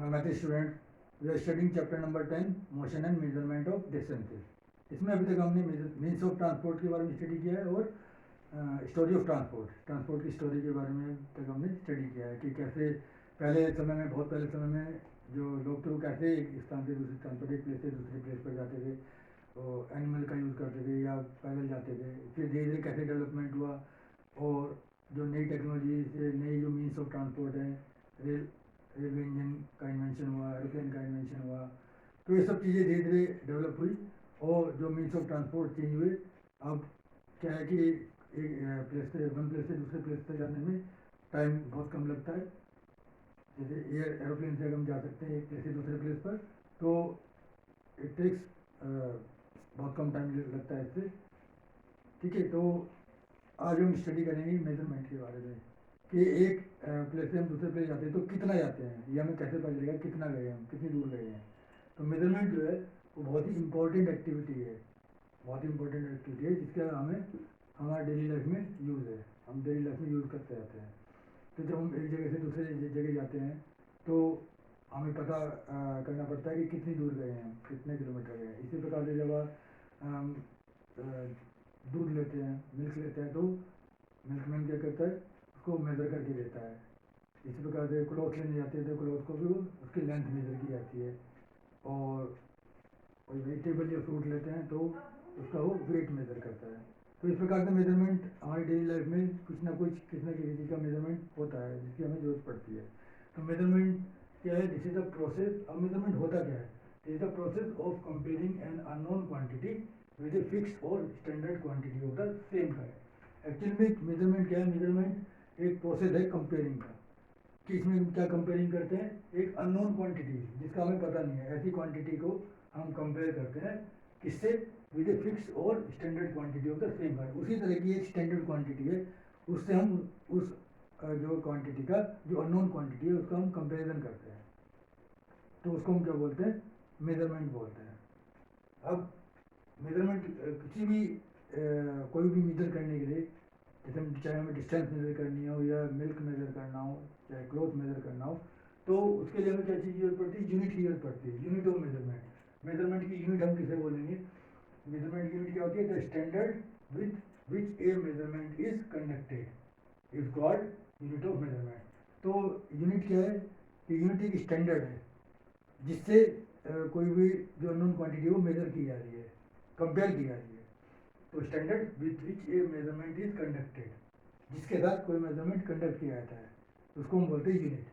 Math student we are studying chapter number 10 motion and measurement of distances. इसमें अभी तक हमने मीन्स ऑफ ट्रांसपोर्ट के बारे में स्टडी किया है और स्टोरी ऑफ ट्रांसपोर्ट की स्टोरी के बारे में तक हमने स्टडी किया है कि कैसे पहले समय में, बहुत पहले समय में जो लोग थे वो कैसे एक स्थान से दूसरे स्थान पर, एक प्लेस से दूसरे प्लेस पर जाते थे, तो एनिमल का यूज़ करते थे या पैदल जाते थे। फिर धीरे धीरे कैसे डेवलपमेंट हुआ और जो नई टेक्नोलॉजी से नई जो मीन्स ऑफ ट्रांसपोर्ट है, रेलवे इंजन का इन्वेंशन हुआ, एरोप्लेन का इन्वेंशन हुआ, तो ये सब चीज़ें धीरे धीरे डेवलप हुई और जो मीन्स ऑफ ट्रांसपोर्ट चेंज हुए। अब क्या है कि एक प्लेस से वन प्लेस से दूसरे प्लेस पर जाने में टाइम बहुत कम लगता है। जैसे एरोप्लेन से अगर हम जा सकते हैं एक प्लेस से दूसरे प्लेस पर, तो इट टेक्स बहुत कम टाइम लगता है इससे। ठीक है, तो आज हम स्टडी करेंगे मेजरमेंट के बारे में कि एक प्लेस से हम दूसरे प्लेस जाते हैं तो कितना जाते हैं, ये हमें कैसे पता चलेगा कितना गए हम, कितनी दूर गए हैं। तो मेजरमेंट जो है वो बहुत ही इम्पोर्टेंट एक्टिविटी है, बहुत ही इम्पोर्टेंट एक्टिविटी है जिसका हमें हमारे डेली लाइफ में यूज़ है, हम डेली लाइफ में यूज़ करते रहते हैं। तो जब हम एक जगह से दूसरे जगह जाते हैं तो हमें पता करना पड़ता है कि कितनी दूर गए हैं, कितने किलोमीटर गए हैं। इसी प्रकार से जब दूध लेते हैं, मिल्क लेते हैं, तो मिल्कमैन क्या करता है, उसको मेज़र करके देता है। इसी प्रकार से क्लॉथ लेने जाते हैं तो क्लॉथ को भी उसकी लेंथ मेज़र की जाती है। और कोई वेजिटेबल या फ्रूट लेते हैं तो उसका वो वेट मेज़र करता है। तो इस प्रकार से मेजरमेंट हमारी डेली लाइफ में कुछ ना कुछ, किसी न किसी चीज़ का मेजरमेंट होता है जिसकी हमें ज़रूरत पड़ती है। तो मेजरमेंट क्या है, दिस इज द प्रोसेस। अब मेजरमेंट होता क्या है, this is the process of comparing an unknown quantity with a fixed और standard quantity of the same kind. Actual में मेजरमेंट क्या है, मेजरमेंट एक प्रोसेस है कंपेयरिंग का, कि इसमें क्या कंपेयरिंग करते हैं, एक अननोन क्वांटिटी जिसका हमें पता नहीं है, ऐसी क्वांटिटी को हम कंपेयर करते हैं किससे, विद ए फिक्स और standard quantity of the same kind. उसी तरह की एक स्टैंडर्ड क्वांटिटी है, उससे हम उस जो क्वांटिटी का जो अननोन क्वांटिटी है उसका हम कंपेरिजन करते हैं, तो उसको हम क्या बोलते हैं, मेजरमेंट बोलते हैं। अब मेजरमेंट किसी भी कोई भी मेजर करने के लिए, जैसे चाहे हमें डिस्टेंस मेजर करनी हो या मिल्क मेजर करना हो, चाहे क्लॉथ मेजर करना हो, तो उसके लिए हमें क्या चीज़ जरूरत पड़ती है, यूनिट की जरूरत पड़ती है, यूनिट ऑफ मेजरमेंट। मेजरमेंट की यूनिट हम किसे बोलेंगे, मेजरमेंट यूनिट क्या होती है, the standard with which A measurement is conducted is called unit of measurement. तो यूनिट क्या है कि यूनिट एक स्टैंडर्ड है जिससे कोई भी जो अननोन क्वांटिटी है वो मेजर की जा रही है, कंपेयर की जा रही है। तो standard with which A measurement is conducted, जिसके साथ कोई मेजरमेंट कंडक्ट किया जाता है, उसको हम बोलते हैं यूनिट।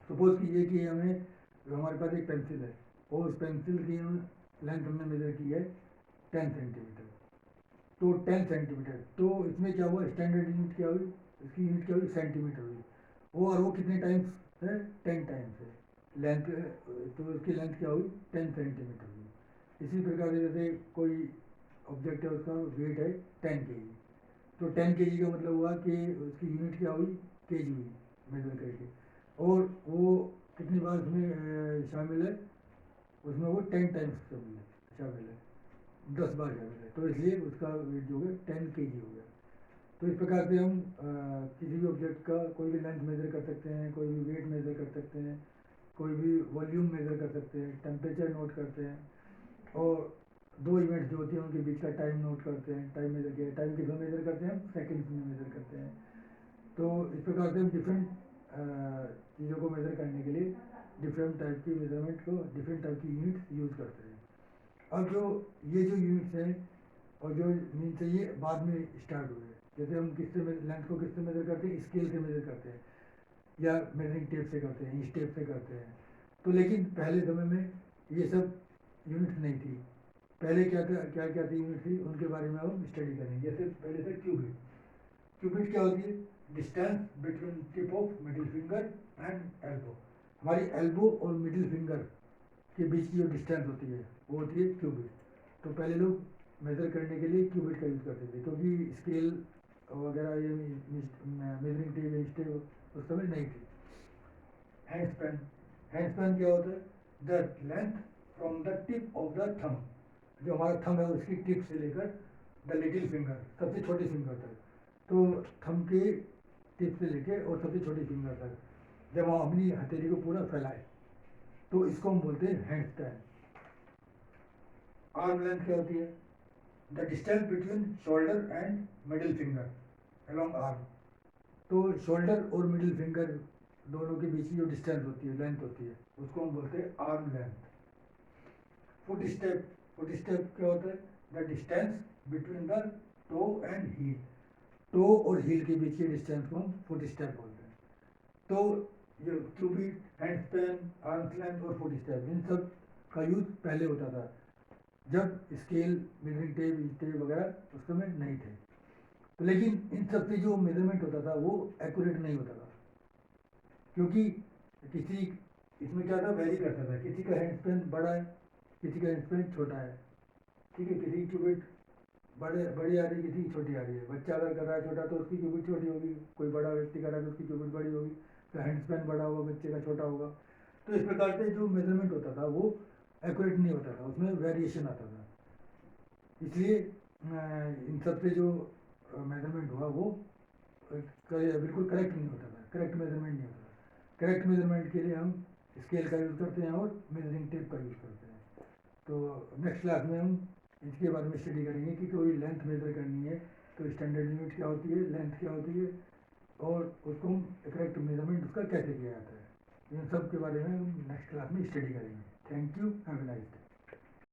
सपोज कीजिए कि हमें, हमारे पास एक पेंसिल है और उस पेंसिल की लेंथ हमने मेजर की है 10 सेंटीमीटर, तो 10 सेंटीमीटर, तो इसमें क्या हुआ, स्टैंडर्ड यूनिट क्या हुई, इसकी यूनिट क्या हुई, सेंटीमीटर हुई। और वो कितने टाइम्स है, 10 टाइम्स है लेंथ, तो उसकी लेंथ क्या हुई, 10 सेंटीमीटर हुई। इसी प्रकार से जैसे कोई ऑब्जेक्ट है, उसका वेट है 10 kg, तो 10 kg का मतलब हुआ कि उसकी यूनिट क्या हुई, kg हुई मेजर करके। और वो कितनी बार उसमें शामिल है, उसमें वो 10 टाइम्स शामिल है, 10 बार शामिल है, तो इसलिए उसका वेट जो है 10 kg हो गया। तो इस प्रकार से हम किसी भी ऑब्जेक्ट का कोई भी लेंथ मेजर कर सकते हैं, कोई भी वेट मेजर कर सकते हैं, कोई भी वॉल्यूम मेजर कर सकते हैं, टेम्परेचर नोट करते हैं, और दो इवेंट्स जो होती हैं उनके बीच का टाइम नोट करते हैं। टाइम मेजर किया, टाइम किस में मेजर करते हैं, सेकेंड्स में मेजर करते हैं। तो इस प्रकार से हम डिफरेंट चीज़ों को मेजर करने के लिए डिफरेंट टाइप की मेजरमेंट को, डिफरेंट टाइप की यूनिट्स यूज़ करते हैं। अब जो ये जो यूनिट्स हैं और जो मीन्स है ये बाद में स्टार्ट हुए। जैसे हम किससे लेंथ को किससे मेजर करते हैं, स्केल से मेजर करते हैं या मेजरिंग टेप से करते हैं, इंच टेप से करते हैं। तो लेकिन पहले समय में ये सब यूनिट्स नहीं थी। पहले क्या था, क्या क्या थी यूनिट थी, उनके बारे में हम स्टडी करेंगे। जैसे पहले था क्यूबिट। क्यूबिट क्या होती है, distance between tip of middle finger and elbow. हमारी एल्बो और मिडिल फिंगर के बीच की जो डिस्टेंस होती है वो होती है क्यूबिट। तो पहले लोग मेज़र करने के लिए क्यूबिट का यूज़ करते थे, क्योंकि स्केल वगैरह ये मेजरिंग टेप इंच उस समय नहीं थी। हैंड स्पैन, हैंड स्पैन क्या होता है, the length from the tip of the thumb, जो हमारा थंब है उसकी टिप से लेकर द लिटिल फिंगर, सबसे छोटी फिंगर तक। तो थंब के टिप से लेके और सबसे छोटी फिंगर तक जब हम अपनी हथेली को पूरा फैलाए, तो इसको हम बोलते हैं हैंड स्पैन। आर्म लेंथ क्या होती है? The distance between shoulder and middle finger along arm. तो शोल्डर और मिडिल फिंगर दोनों के बीच की जो डिस्टेंस होती है, लेंथ होती है, उसको हम बोलते हैं arm length. Foot step, foot step क्या होता है? The distance between the toe and heel. Toe और हील के बीच के डिस्टेंस को हम फुट स्टेप बोलते हैं। तो ये cubit, hand span, arms length और फुट स्टेप, इन सब का यूज पहले होता था जब स्केल, मेजरिंग टेप, टेप वगैरह उस समय नहीं थे। तो लेकिन इन सब से जो मेजरमेंट होता था वो एक्यूरेट नहीं होता था, क्योंकि किसी, इसमें क्या था, वेरी करता था। किसी का हैंड स्पैन बड़ा है, किसी का हैंड स्पैन छोटा है, ठीक है। किसी की क्यूबिट बड़ी आ रही है, किसी की छोटी आ रही है। बच्चा अगर कर रहा है छोटा तो उसकी क्यूबिट छोटी होगी, कोई बड़ा व्यक्ति कर रहा है तो उसकी क्यूबिट बड़ी होगी, तो हैंड स्पैन बड़ा होगा, बच्चे का छोटा होगा। तो इस प्रकार से जो मेजरमेंट होता था वो एक्यूरेट नहीं होता था, उसमें वेरिएशन आता था। इसलिए इन सब से जो मेजरमेंट हुआ वो बिल्कुल करेक्ट नहीं होता था, करेक्ट मेजरमेंट नहीं होता था। करेक्ट मेजरमेंट के लिए हम स्केल का यूज़ करते हैं और मेजरिंग टेप का यूज़ करते हैं। तो नेक्स्ट क्लास में हम इसके बारे में स्टडी करेंगे कि कोई लेंथ मेजर करनी है तो स्टैंडर्ड लिमिट क्या होती है, लेंथ क्या होती है, और उसको हम करेक्ट मेजरमेंट उसका कैसे किया जाता है। इन सब के बारे में हम नेक्स्ट क्लास में स्टडी करेंगे। Thank you, have a nice day.